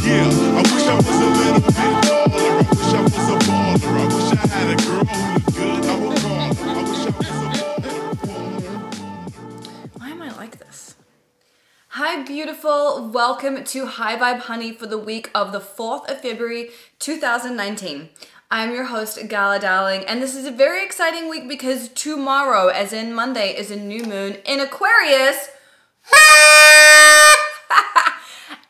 Yeah, I wish I was a little bit taller. I wish I was a baller. I wish I had a girl who looked good. I would call her. I wish I was a baller. Why am I like this? Hi beautiful, welcome to High Vibe Honey for the week of the 4th of February 2019. I'm your host Gala darling, and this is a very exciting week because tomorrow, as in Monday, is a new moon in Aquarius.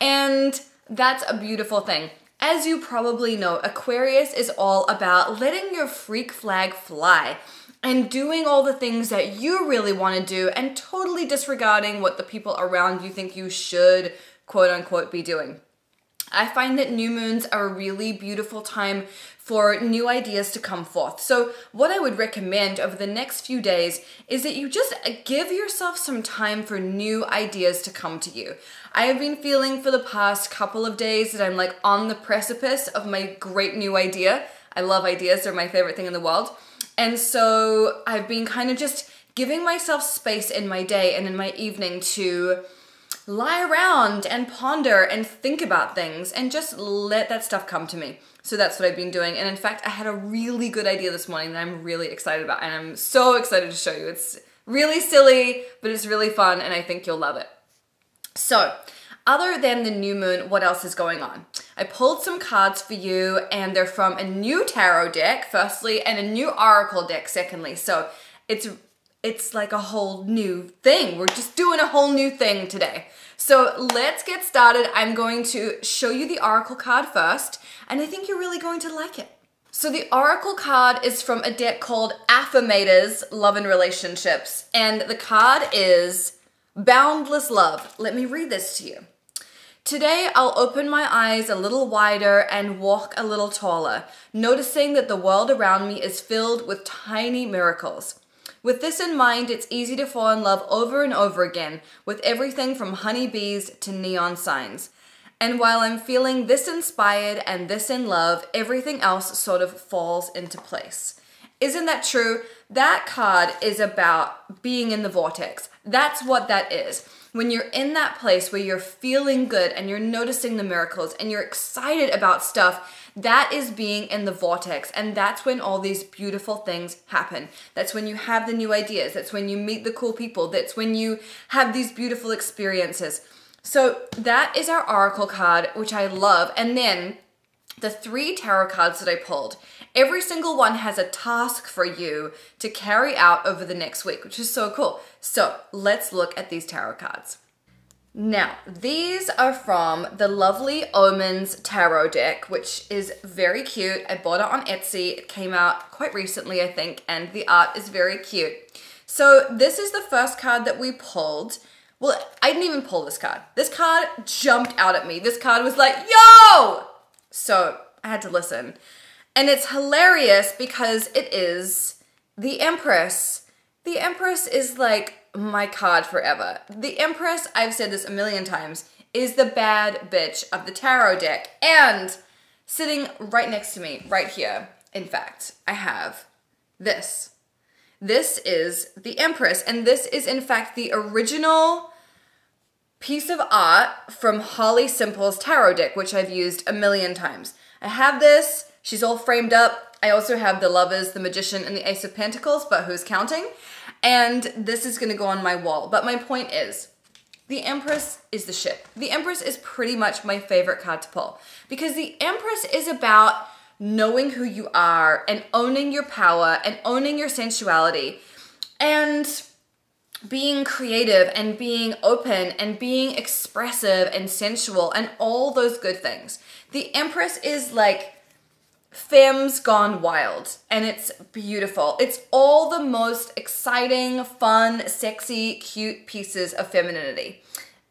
And that's a beautiful thing. As you probably know, Aquarius is all about letting your freak flag fly and doing all the things that you really want to do and totally disregarding what the people around you think you should, quote unquote, be doing. I find that new moons are a really beautiful time for new ideas to come forth. So what I would recommend over the next few days is that you just give yourself some time for new ideas to come to you. I have been feeling for the past couple of days that I'm like on the precipice of my great new idea. I love ideas, they're my favorite thing in the world. And so I've been kind of just giving myself space in my day and in my evening to lie around and ponder and think about things and just let that stuff come to me. So that's what I've been doing. And in fact, I had a really good idea this morning that I'm really excited about, and I'm so excited to show you. It's really silly, but it's really fun, and I think you'll love it. So, other than the new moon, what else is going on? I pulled some cards for you, and they're from a new tarot deck, firstly, and a new oracle deck, secondly. So it's like a whole new thing. We're just doing a whole new thing today. So let's get started. I'm going to show you the oracle card first, and I think you're really going to like it. So the oracle card is from a deck called Affirmators, Love and Relationships, and the card is Boundless Love. Let me read this to you. Today, I'll open my eyes a little wider and walk a little taller, noticing that the world around me is filled with tiny miracles. With this in mind, it's easy to fall in love over and over again, with everything from honeybees to neon signs. And while I'm feeling this inspired and this in love, everything else sort of falls into place. Isn't that true? That card is about being in the vortex. That's what that is. When you're in that place where you're feeling good and you're noticing the miracles and you're excited about stuff, that is being in the vortex, and that's when all these beautiful things happen. That's when you have the new ideas. That's when you meet the cool people. That's when you have these beautiful experiences. So that is our oracle card, which I love. And then the 3 tarot cards that I pulled, every single one has a task for you to carry out over the next week, which is so cool. So let's look at these tarot cards. Now, these are from the lovely Omens tarot deck, which is very cute. I bought it on Etsy. It came out quite recently, I think, and the art is very cute. So this is the first card that we pulled. Well, I didn't even pull this card. This card jumped out at me. This card was like, yo! So I had to listen. And it's hilarious because it is the Empress. The Empress is like my card forever. The Empress, I've said this a million times, is the bad bitch of the tarot deck. And sitting right next to me, right here, in fact, I have this. This is the Empress, and this is in fact the original piece of art from Holly Simple's tarot deck, which I've used a million times. I have this, she's all framed up. I also have the Lovers, the Magician, and the Ace of Pentacles, but who's counting? And this is gonna go on my wall. But my point is, the Empress is the shit. The Empress is pretty much my favorite card to pull because the Empress is about knowing who you are and owning your power and owning your sensuality and being creative and being open and being expressive and sensual and all those good things. The Empress is like femmes gone wild, and it's beautiful. It's all the most exciting, fun, sexy, cute pieces of femininity.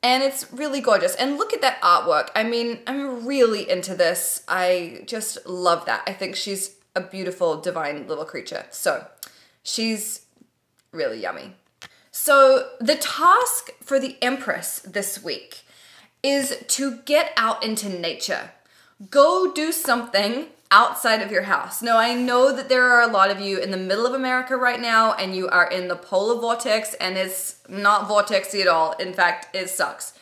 And it's really gorgeous. And look at that artwork. I mean, I'm really into this. I just love that. I think she's a beautiful, divine little creature. So she's really yummy. So the task for the Empress this week is to get out into nature. Go do something outside of your house. Now, I know that there are a lot of you in the middle of America right now and you are in the polar vortex and it's not vortexy at all. In fact, it sucks.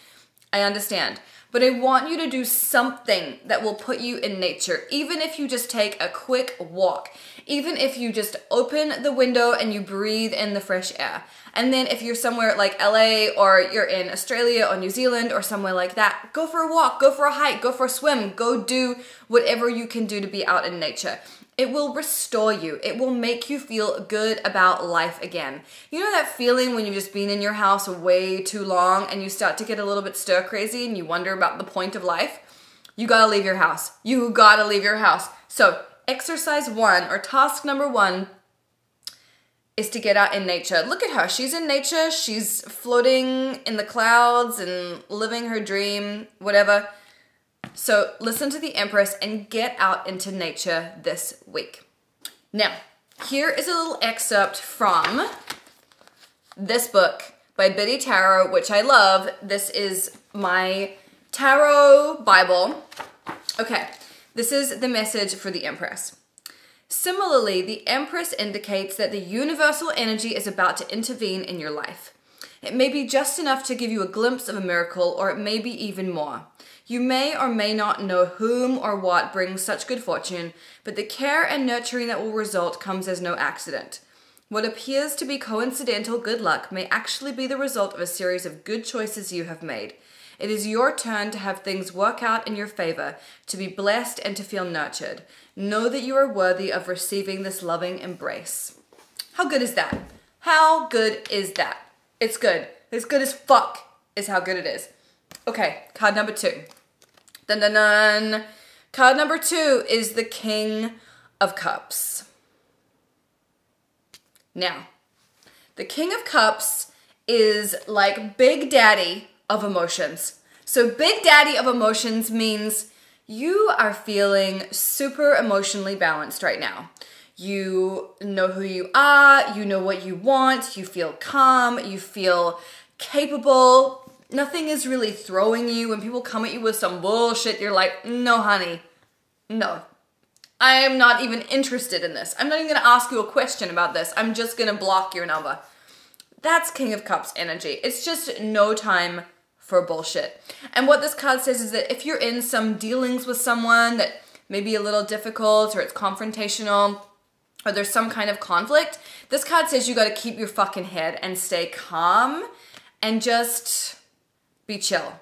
I understand. but I want you to do something that will put you in nature. Even if you just take a quick walk, even if you just open the window and you breathe in the fresh air. And then if you're somewhere like LA or you're in Australia or New Zealand or somewhere like that, go for a walk, go for a hike, go for a swim, go do whatever you can do to be out in nature. It will restore you. It will make you feel good about life again. You know that feeling when you've just been in your house way too long and you start to get a little bit stir crazy and you wonder about the point of life? You gotta leave your house. You gotta leave your house. So exercise 1 or task number 1 is to get out in nature. Look at her. She's in nature. She's floating in the clouds and living her dream, whatever. So listen to the Empress and get out into nature this week. Now, here is a little excerpt from this book by Biddy Tarot, which I love. This is my tarot Bible. Okay, this is the message for the Empress. Similarly, the Empress indicates that the universal energy is about to intervene in your life. It may be just enough to give you a glimpse of a miracle, or it may be even more. You may or may not know whom or what brings such good fortune, but the care and nurturing that will result comes as no accident. What appears to be coincidental good luck may actually be the result of a series of good choices you have made. It is your turn to have things work out in your favor, to be blessed and to feel nurtured. Know that you are worthy of receiving this loving embrace. How good is that? How good is that? It's good. As good as fuck is how good it is. Okay, card number 2. Dun dun dun. Card number 2 is the King of Cups. Now, the King of Cups is like Big Daddy of emotions. So Big Daddy of emotions means you are feeling super emotionally balanced right now. You know who you are, you know what you want, you feel calm, you feel capable. Nothing is really throwing you. When people come at you with some bullshit, you're like, no, honey, no. I am not even interested in this. I'm not even gonna ask you a question about this. I'm just gonna block your number. That's King of Cups energy. It's just no time for bullshit. And what this card says is that if you're in some dealings with someone that may be a little difficult or it's confrontational or there's some kind of conflict, this card says you gotta keep your fucking head and stay calm and just be chill.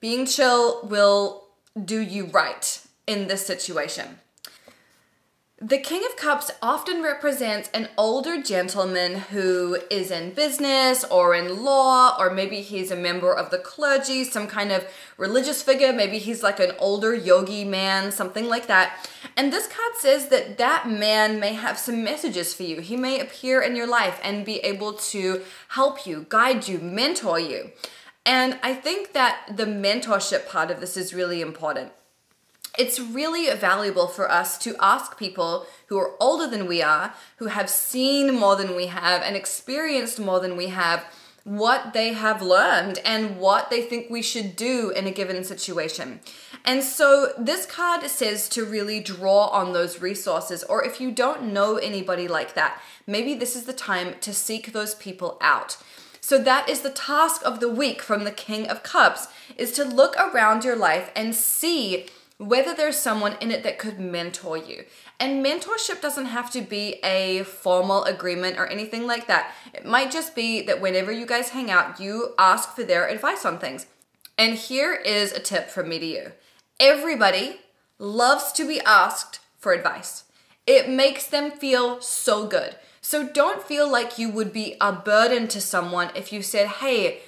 Being chill will do you right in this situation. The King of Cups often represents an older gentleman who is in business or in law, or maybe he's a member of the clergy, some kind of religious figure. Maybe he's like an older yogi man, something like that. And this card says that that man may have some messages for you. He may appear in your life and be able to help you, guide you, mentor you. And I think that the mentorship part of this is really important. It's really valuable for us to ask people who are older than we are, who have seen more than we have and experienced more than we have, what they have learned and what they think we should do in a given situation. And so this card says to really draw on those resources, or if you don't know anybody like that, maybe this is the time to seek those people out. So that is the task of the week from the King of Cups, is to look around your life and see whether there's someone in it that could mentor you. And mentorship doesn't have to be a formal agreement or anything like that. It might just be that whenever you guys hang out, you ask for their advice on things. And here is a tip from me to you. Everybody loves to be asked for advice. It makes them feel so good. So don't feel like you would be a burden to someone if you said, hey,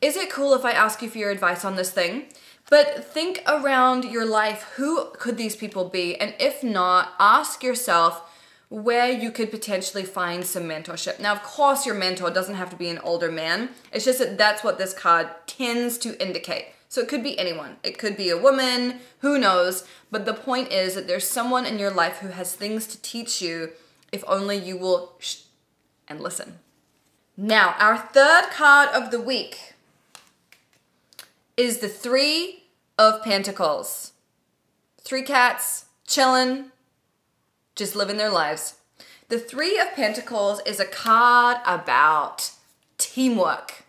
is it cool if I ask you for your advice on this thing? But think around your life, who could these people be? And if not, ask yourself where you could potentially find some mentorship. Now, of course, your mentor doesn't have to be an older man. It's just that that's what this card tends to indicate. So it could be anyone. It could be a woman, who knows? But the point is that there's someone in your life who has things to teach you if only you will shh and listen. Now, our third card of the week is the Three of Pentacles. 3 cats, chilling, just living their lives. The Three of Pentacles is a card about teamwork.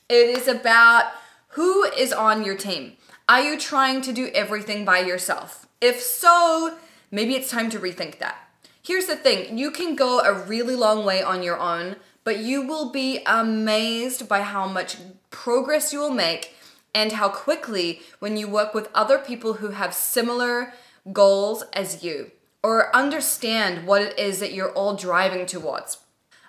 It is about who is on your team. Are you trying to do everything by yourself? If so, maybe it's time to rethink that. Here's the thing, you can go a really long way on your own, but you will be amazed by how much progress you will make and how quickly when you work with other people who have similar goals as you or understand what it is that you're all driving towards.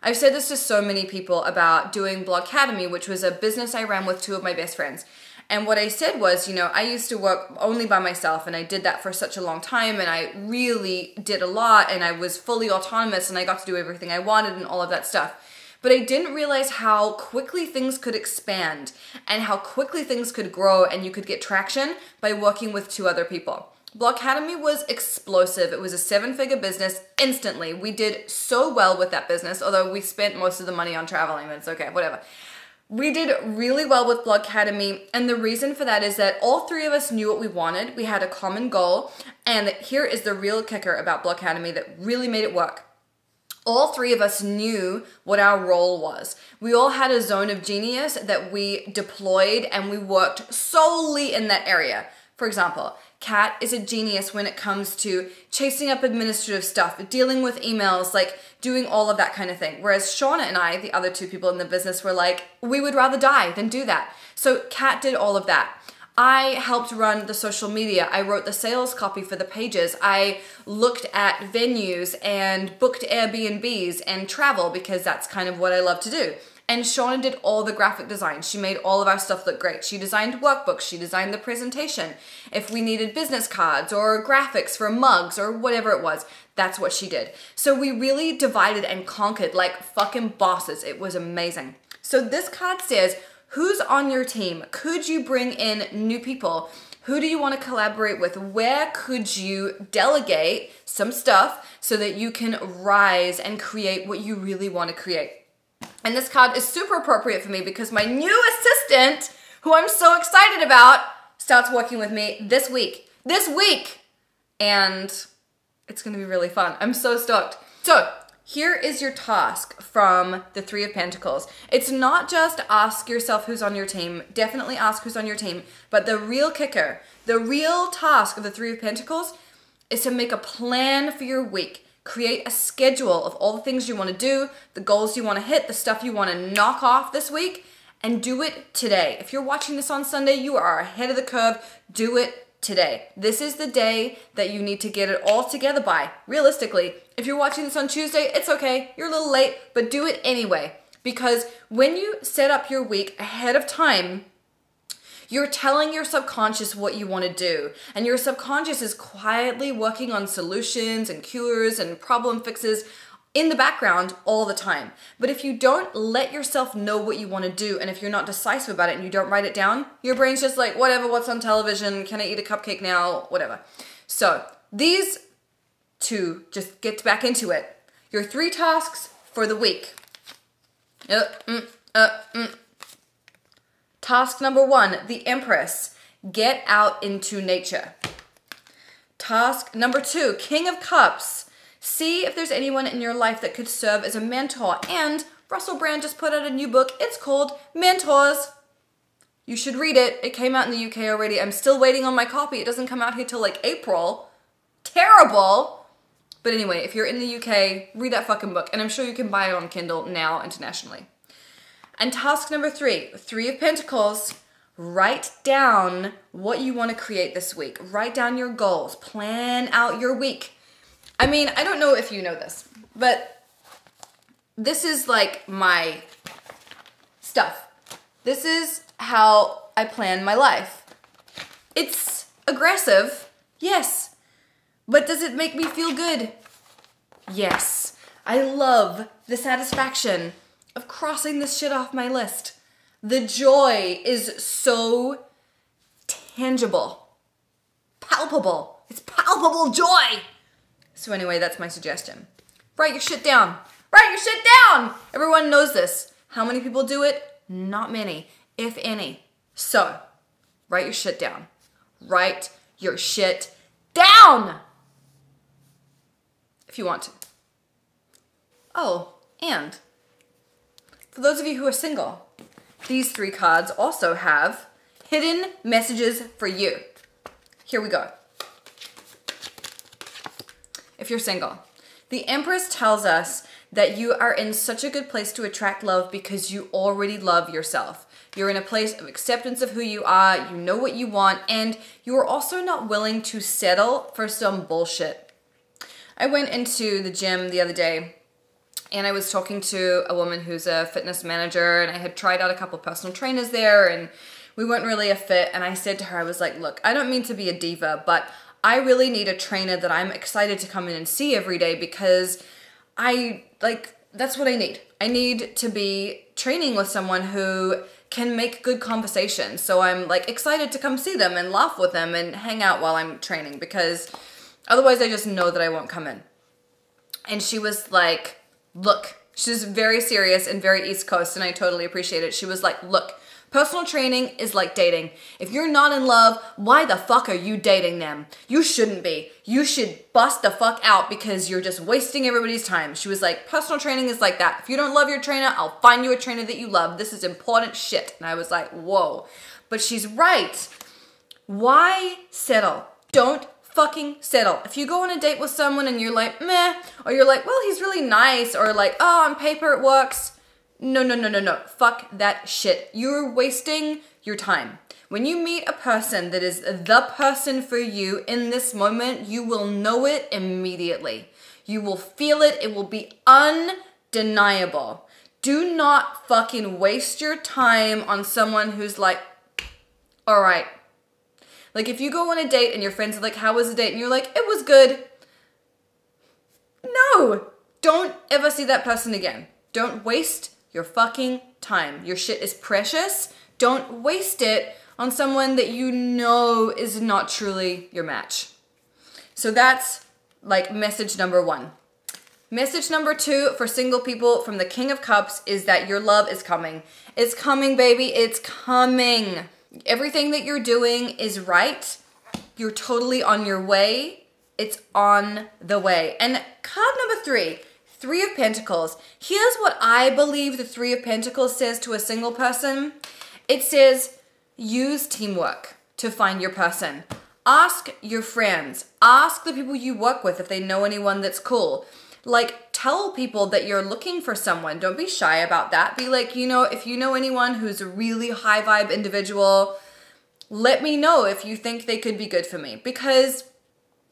I've said this to so many people about doing Blogcademy, which was a business I ran with two of my best friends. And what I said was, I used to work only by myself and I did that for such a long time and I really did a lot and I was fully autonomous and I got to do everything I wanted and all of that stuff. But I didn't realize how quickly things could expand and how quickly things could grow and you could get traction by working with two other people. Blogcademy was explosive. It was a 7-figure business instantly. We did so well with that business, although we spent most of the money on traveling, but it's okay, whatever. We did really well with Blogcademy, and the reason for that is that all three of us knew what we wanted. We had a common goal, and here is the real kicker about Blogcademy that really made it work. All three of us knew what our role was. We all had a zone of genius that we deployed, and we worked solely in that area. For example, Kat is a genius when it comes to chasing up administrative stuff, dealing with emails, like doing all of that kind of thing. Whereas Shauna and I, the other two people in the business, were like, we would rather die than do that. So Kat did all of that. I helped run the social media. I wrote the sales copy for the pages. I looked at venues and booked Airbnbs and travel because that's kind of what I love to do. And Shauna did all the graphic design. She made all of our stuff look great. She designed workbooks. She designed the presentation. If we needed business cards or graphics for mugs or whatever it was, that's what she did. So we really divided and conquered like fucking bosses. It was amazing. So this card says, who's on your team? Could you bring in new people? Who do you want to collaborate with? Where could you delegate some stuff so that you can rise and create what you really want to create? And this card is super appropriate for me because my new assistant, who I'm so excited about, starts working with me this week. And it's gonna be really fun. I'm so stoked. So here is your task from the Three of Pentacles. It's not just ask yourself who's on your team, definitely ask who's on your team, but the real kicker, the real task of the Three of Pentacles is to make a plan for your week. Create a schedule of all the things you want to do, the goals you want to hit, the stuff you want to knock off this week, and do it today. If you're watching this on Sunday, you are ahead of the curve. Do it today. This is the day that you need to get it all together by. Realistically, if you're watching this on Tuesday, it's okay. You're a little late, but do it anyway. Because when you set up your week ahead of time, you're telling your subconscious what you want to do. And your subconscious is quietly working on solutions and cures and problem fixes in the background all the time. But if you don't let yourself know what you want to do, and if you're not decisive about it and you don't write it down, your brain's just like, whatever, what's on television? Can I eat a cupcake now? Whatever. So these two, just get back into it. Your 3 tasks for the week. Task number 1, the Empress. Get out into nature. Task number 2, King of Cups. See if there's anyone in your life that could serve as a mentor. And Russell Brand just put out a new book. It's called Mentors. You should read it. It came out in the UK already. I'm still waiting on my copy. It doesn't come out here till like April. Terrible. But anyway, if you're in the UK, read that fucking book. And I'm sure you can buy it on Kindle now internationally. And task number 3, Three of Pentacles. Write down what you want to create this week. Write down your goals. Plan out your week. I mean, I don't know if you know this, but this is like my stuff. This is how I plan my life. It's aggressive, yes. But does it make me feel good? Yes. I love the satisfaction of crossing this shit off my list. The joy is so tangible, palpable. It's palpable joy. So anyway, that's my suggestion. Write your shit down. Write your shit down. Everyone knows this. How many people do it? Not many, if any. So, write your shit down. Write your shit down. If you want to. Oh, and for those of you who are single, these 3 cards also have hidden messages for you. Here we go. If you're single, the Empress tells us that you are in such a good place to attract love because you already love yourself. You're in a place of acceptance of who you are, you know what you want, and you are also not willing to settle for some bullshit. I went into the gym the other day and I was talking to a woman who's a fitness manager, and I had tried out a couple personal trainers there and we weren't really a fit, and I said to her, I was like, look, I don't mean to be a diva, but I really need a trainer that I'm excited to come in and see every day because that's what I need. I need to be training with someone who can make good conversation. So I'm like excited to come see them and laugh with them and hang out while I'm training, because otherwise I just know that I won't come in. And she was like, look, she's very serious and very East Coast, and I totally appreciate it. She was like, look, personal training is like dating. If you're not in love, why the fuck are you dating them? You shouldn't be. You should bust the fuck out because you're just wasting everybody's time. She was like, personal training is like that. If you don't love your trainer, I'll find you a trainer that you love. This is important shit. And I was like, whoa. But she's right. Why settle? Don't fucking settle. If you go on a date with someone and you're like, meh, or you're like, well, he's really nice, or like, oh, on paper it works. No. Fuck that shit. You're wasting your time. When you meet a person that is the person for you in this moment, you will know it immediately. You will feel it. It will be undeniable. Do not fucking waste your time on someone who's like, all right. Like if you go on a date and your friends are like, how was the date? And you're like, it was good. No, don't ever see that person again. Don't waste your fucking time. Your shit is precious. Don't waste it on someone that you know is not truly your match. So that's like message number 1. Message number 2 for single people from the King of Cups is that your love is coming. It's coming, baby. It's coming. Everything that you're doing is right. You're totally on your way. It's on the way. And card number 3, Three of Pentacles. Here's what I believe the Three of Pentacles says to a single person. It says, use teamwork to find your person. Ask your friends. Ask the people you work with if they know anyone that's cool. Like, tell people that you're looking for someone. Don't be shy about that. Be like, you know, if you know anyone who's a really high vibe individual, let me know if you think they could be good for me. Because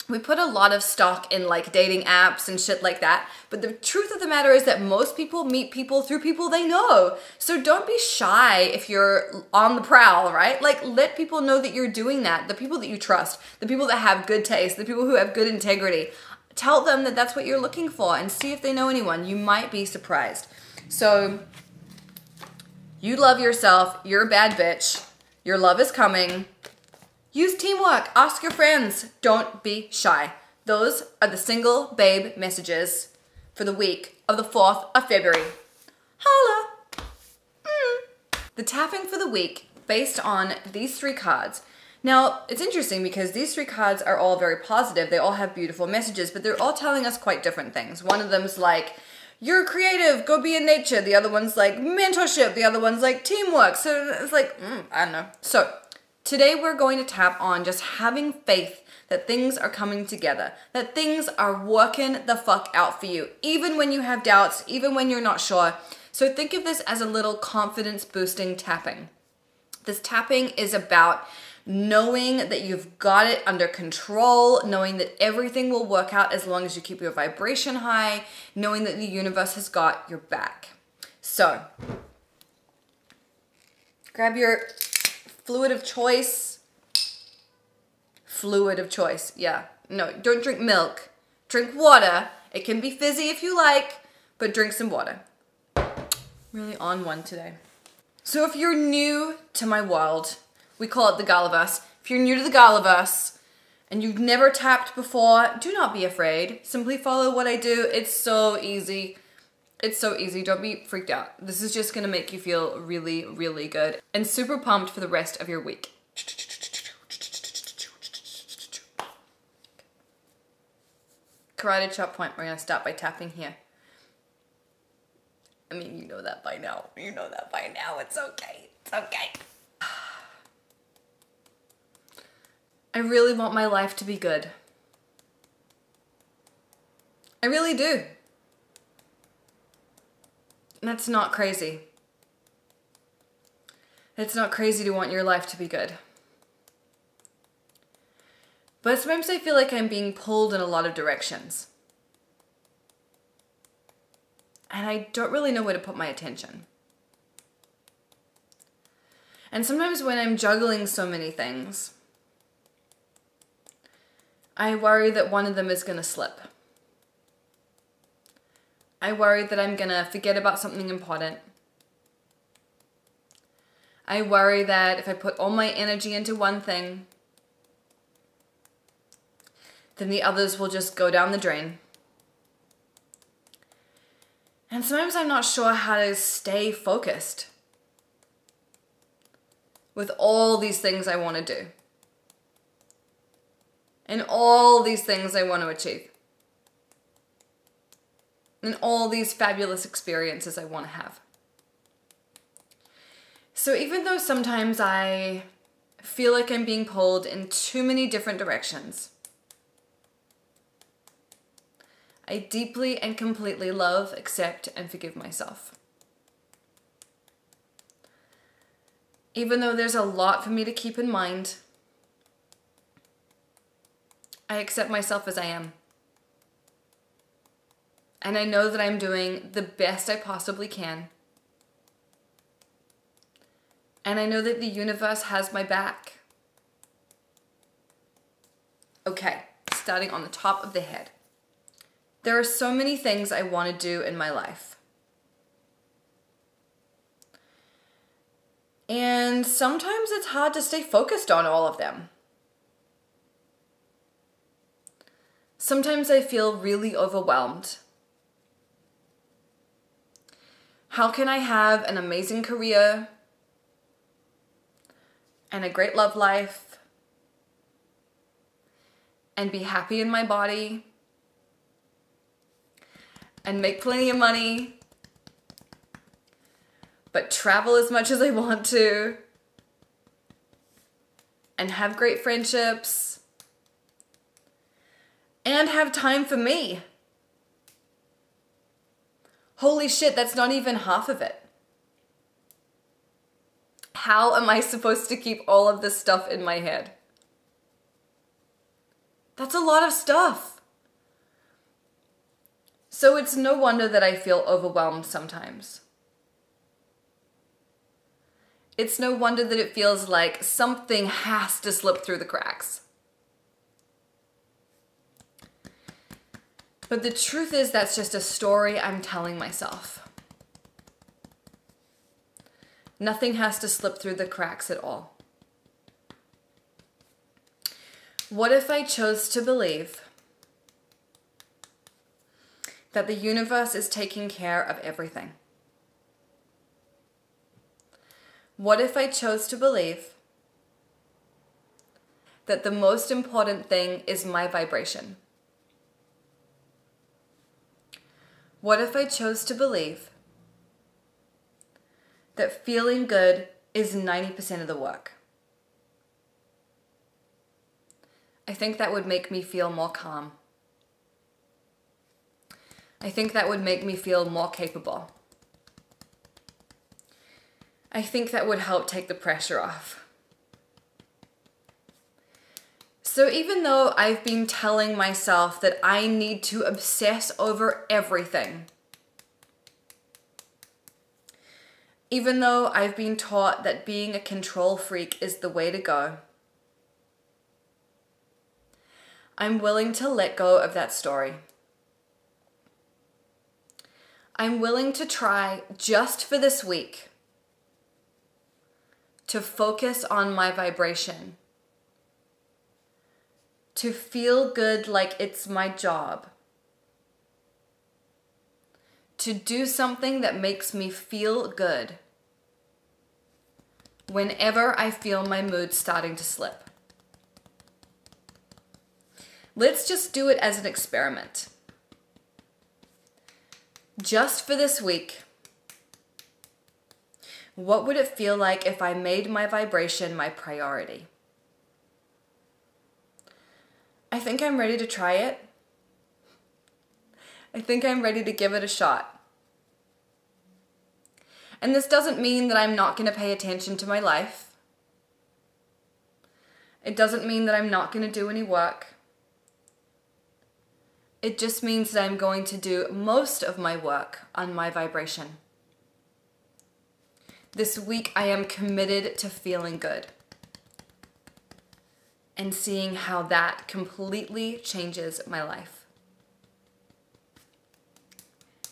we put a lot of stock in like dating apps and shit like that. But the truth of the matter is that most people meet people through people they know. So don't be shy if you're on the prowl, right? Like, let people know that you're doing that. The people that you trust, the people that have good taste, the people who have good integrity. Tell them that that's what you're looking for and see if they know anyone. You might be surprised. So you love yourself. You're a bad bitch. Your love is coming. Use teamwork. Ask your friends. Don't be shy. Those are the single babe messages for the week of the 4th of February. Holla! The tapping for the week based on these 3 cards. Now, it's interesting because these 3 cards are all very positive. They all have beautiful messages, but they're all telling us quite different things. One of them's like, you're creative, go be in nature. The other one's like mentorship. The other one's like teamwork. So it's like, I don't know. So today we're going to tap on just having faith that things are coming together, that things are working the fuck out for you, even when you have doubts, even when you're not sure. So think of this as a little confidence boosting tapping. This tapping is about knowing that you've got it under control, knowing that everything will work out as long as you keep your vibration high, knowing that the universe has got your back. So, grab your fluid of choice. Fluid of choice, yeah. No, don't drink milk. Drink water. It can be fizzy if you like, but drink some water. Really on one today. So if you're new to my world, we call it the Galaverse. If you're new to the Galaverse and you've never tapped before, do not be afraid. Simply follow what I do. It's so easy. It's so easy. Don't be freaked out. This is just gonna make you feel really, really good and super pumped for the rest of your week. Karate chop point. We're gonna start by tapping here. I mean, you know that by now. You know that by now. It's okay. It's okay. I really want my life to be good. I really do. And that's not crazy. It's not crazy to want your life to be good. But sometimes I feel like I'm being pulled in a lot of directions. And I don't really know where to put my attention. And sometimes when I'm juggling so many things, I worry that one of them is going to slip. I worry that I'm going to forget about something important. I worry that if I put all my energy into one thing, then the others will just go down the drain. And sometimes I'm not sure how to stay focused with all these things I want to do. And all these things I want to achieve. And all these fabulous experiences I want to have. So even though sometimes I feel like I'm being pulled in too many different directions, I deeply and completely love, accept, and forgive myself. Even though there's a lot for me to keep in mind, I accept myself as I am. And I know that I'm doing the best I possibly can. And I know that the universe has my back. Okay, starting on the top of the head. There are so many things I want to do in my life. And sometimes it's hard to stay focused on all of them. Sometimes I feel really overwhelmed. How can I have an amazing career and a great love life and be happy in my body and make plenty of money, but travel as much as I want to, and have great friendships, and have time for me? Holy shit, that's not even half of it. How am I supposed to keep all of this stuff in my head? That's a lot of stuff. So it's no wonder that I feel overwhelmed sometimes. It's no wonder that it feels like something has to slip through the cracks. But the truth is that's just a story I'm telling myself. Nothing has to slip through the cracks at all. What if I chose to believe that the universe is taking care of everything? What if I chose to believe that the most important thing is my vibration? What if I chose to believe that feeling good is 90% of the work? I think that would make me feel more calm. I think that would make me feel more capable. I think that would help take the pressure off. So even though I've been telling myself that I need to obsess over everything, even though I've been taught that being a control freak is the way to go, I'm willing to let go of that story. I'm willing to try just for this week to focus on my vibration, to feel good like it's my job, to do something that makes me feel good whenever I feel my mood starting to slip. Let's just do it as an experiment. Just for this week, what would it feel like if I made my vibration my priority? think I'm ready to try it. I think I'm ready to give it a shot. And this doesn't mean that I'm not going to pay attention to my life. It doesn't mean that I'm not going to do any work. It just means that I'm going to do most of my work on my vibration. This week I am committed to feeling good and seeing how that completely changes my life.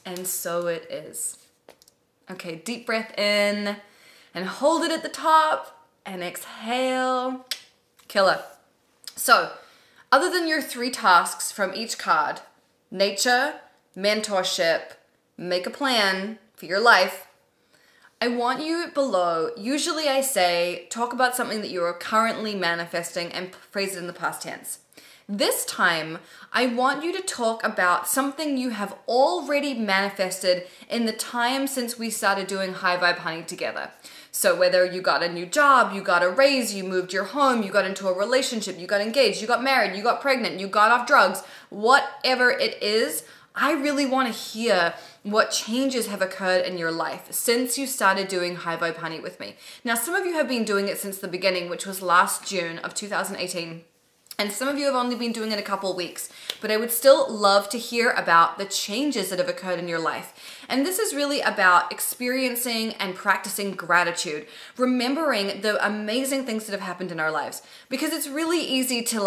And so it is. Okay, deep breath in and hold it at the top and exhale. Killer. So, other than your 3 tasks from each card, nature, mentorship, make a plan for your life, I want you below, usually I say, talk about something that you are currently manifesting and phrase it in the past tense. This time, I want you to talk about something you have already manifested in the time since we started doing High Vibe Honey together. So whether you got a new job, you got a raise, you moved your home, you got into a relationship, you got engaged, you got married, you got pregnant, you got off drugs, whatever it is, I really want to hear what changes have occurred in your life since you started doing High Vibe Honey with me. Now, some of you have been doing it since the beginning, which was last June of 2018. And some of you have only been doing it a couple of weeks, but I would still love to hear about the changes that have occurred in your life. And this is really about experiencing and practicing gratitude, remembering the amazing things that have happened in our lives. Because it's really easy to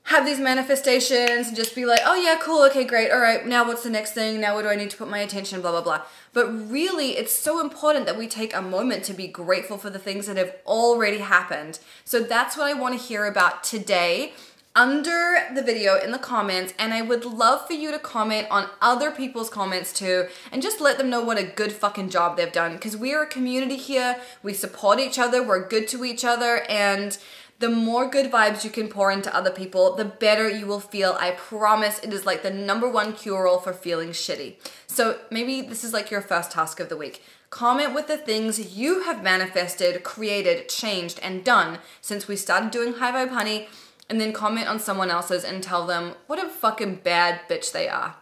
have these manifestations and just be like, oh yeah, cool, okay, great, all right, now what's the next thing? Now where do I need to put my attention, blah, blah, blah. But really, it's so important that we take a moment to be grateful for the things that have already happened. So that's what I want to hear about today under the video in the comments, and I would love for you to comment on other people's comments too, and just let them know what a good fucking job they've done, because we are a community here, we support each other, we're good to each other, and the more good vibes you can pour into other people, the better you will feel. I promise it is like the #1 cure-all for feeling shitty. So maybe this is like your first task of the week. Comment with the things you have manifested, created, changed, and done since we started doing High Vibe Honey, and then comment on someone else's and tell them what a fucking bad bitch they are.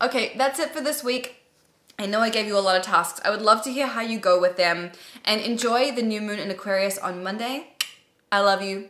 Okay, that's it for this week. I know I gave you a lot of tasks. I would love to hear how you go with them, and enjoy the new moon in Aquarius on Monday. I love you.